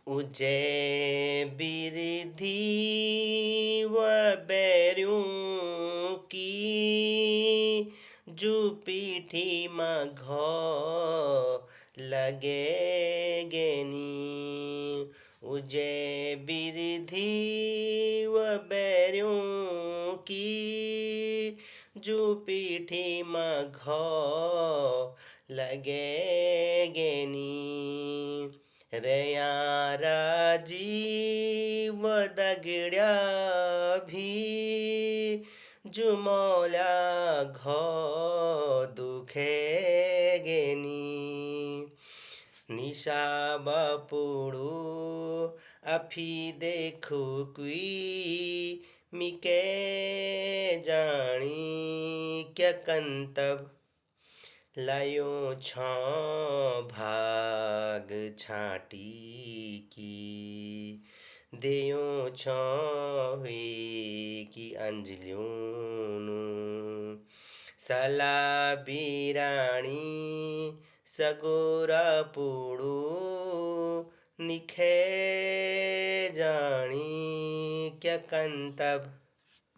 उजै बिरधी व बैर्यों की जो पीठी में घो लगे गेनी। उजै बिरधी व बैर्यों की जो पीठी में घो लगे गेनी। रया राजीव दगड्या भी जुमौल्या घो दुखे गेनी। निशा बपुड़ू अफी देखू कुई मिके जानी क्या कंतब लायो छौ भाग छाटी की देयो छौ हुई की अंजलियों सला बिराणी सगोरा पुड़ू निखे जानी क्या कंतब